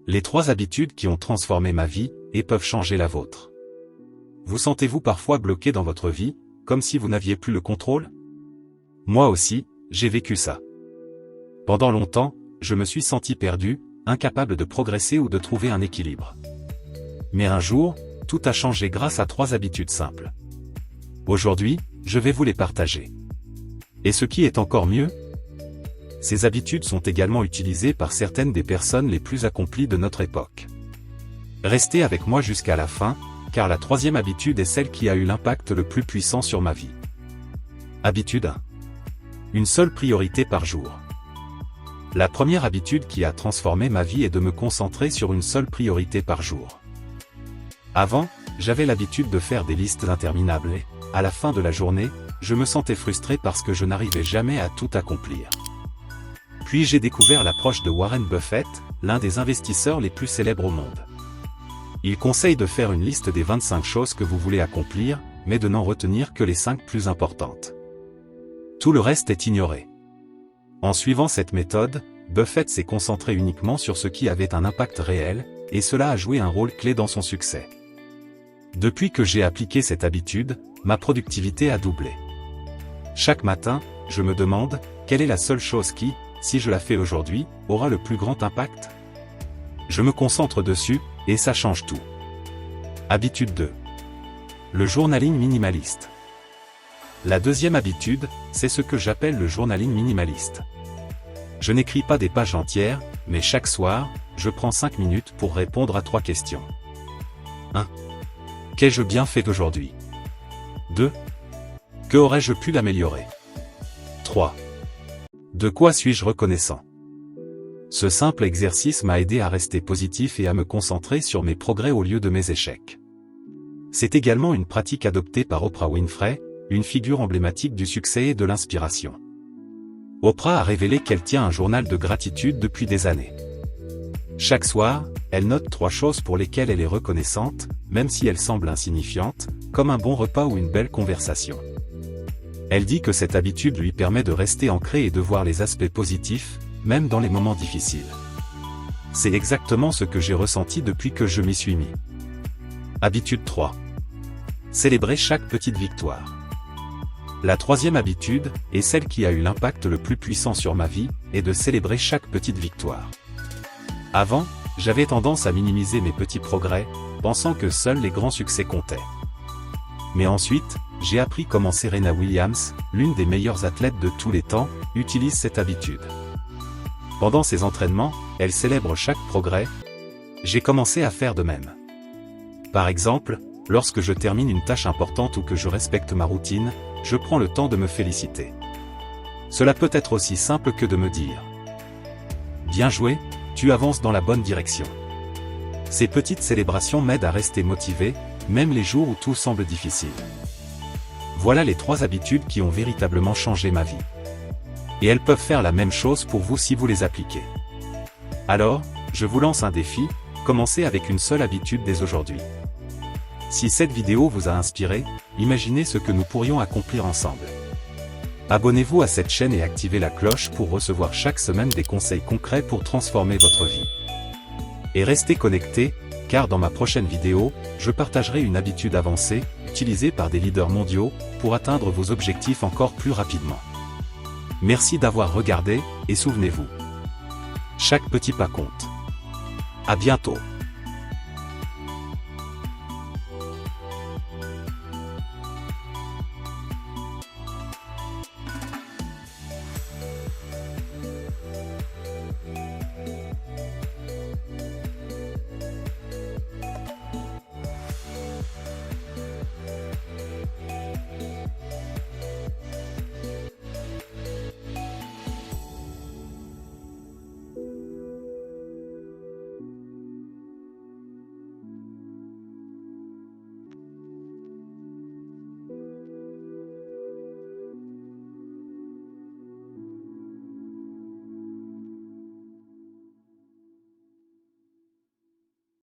Les 3 habitudes qui ont transformé ma vie, et peuvent changer la vôtre. Vous sentez-vous parfois bloqué dans votre vie, comme si vous n'aviez plus le contrôle? Moi aussi, j'ai vécu ça. Pendant longtemps, je me suis senti perdu, incapable de progresser ou de trouver un équilibre. Mais un jour, tout a changé grâce à 3 habitudes simples. Aujourd'hui, je vais vous les partager. Et ce qui est encore mieux, ces habitudes sont également utilisées par certaines des personnes les plus accomplies de notre époque. Restez avec moi jusqu'à la fin, car la 3e habitude est celle qui a eu l'impact le plus puissant sur ma vie. Habitude 1. Une seule priorité par jour. La première habitude qui a transformé ma vie est de me concentrer sur une seule priorité par jour. Avant, j'avais l'habitude de faire des listes interminables et, à la fin de la journée, je me sentais frustré parce que je n'arrivais jamais à tout accomplir. Puis j'ai découvert l'approche de Warren Buffett, l'un des investisseurs les plus célèbres au monde. Il conseille de faire une liste des 25 choses que vous voulez accomplir, mais de n'en retenir que les 5 plus importantes. Tout le reste est ignoré. En suivant cette méthode, Buffett s'est concentré uniquement sur ce qui avait un impact réel, et cela a joué un rôle clé dans son succès. Depuis que j'ai appliqué cette habitude, ma productivité a doublé. Chaque matin, je me demande, quelle est la seule chose qui, si je la fais aujourd'hui, aura le plus grand impact? Je me concentre dessus, et ça change tout. Habitude 2. Le journaling minimaliste. La deuxième habitude, c'est ce que j'appelle le journaling minimaliste. Je n'écris pas des pages entières, mais chaque soir, je prends 5 minutes pour répondre à 3 questions. 1. Qu'ai-je bien fait d'aujourd'hui? 2. Que aurais-je pu l'améliorer? 3. De quoi suis-je reconnaissant? Ce simple exercice m'a aidé à rester positif et à me concentrer sur mes progrès au lieu de mes échecs. C'est également une pratique adoptée par Oprah Winfrey, une figure emblématique du succès et de l'inspiration. Oprah a révélé qu'elle tient un journal de gratitude depuis des années. Chaque soir, elle note 3 choses pour lesquelles elle est reconnaissante, même si elles semblent insignifiantes, comme un bon repas ou une belle conversation. Elle dit que cette habitude lui permet de rester ancré et de voir les aspects positifs, même dans les moments difficiles. C'est exactement ce que j'ai ressenti depuis que je m'y suis mis. Habitude 3. Célébrer chaque petite victoire. La 3e habitude, et celle qui a eu l'impact le plus puissant sur ma vie, est de célébrer chaque petite victoire. Avant, j'avais tendance à minimiser mes petits progrès, pensant que seuls les grands succès comptaient. Mais ensuite, j'ai appris comment Serena Williams, l'une des meilleures athlètes de tous les temps, utilise cette habitude. Pendant ses entraînements, elle célèbre chaque progrès. J'ai commencé à faire de même. Par exemple, lorsque je termine une tâche importante ou que je respecte ma routine, je prends le temps de me féliciter. Cela peut être aussi simple que de me dire « Bien joué, tu avances dans la bonne direction ». Ces petites célébrations m'aident à rester motivé, même les jours où tout semble difficile. Voilà les 3 habitudes qui ont véritablement changé ma vie. Et elles peuvent faire la même chose pour vous si vous les appliquez. Alors, je vous lance un défi, commencez avec une seule habitude dès aujourd'hui. Si cette vidéo vous a inspiré, imaginez ce que nous pourrions accomplir ensemble. Abonnez-vous à cette chaîne et activez la cloche pour recevoir chaque semaine des conseils concrets pour transformer votre vie. Et restez connectés, car dans ma prochaine vidéo, je partagerai une habitude avancée, utilisée par des leaders mondiaux, pour atteindre vos objectifs encore plus rapidement. Merci d'avoir regardé, et souvenez-vous, chaque petit pas compte. À bientôt.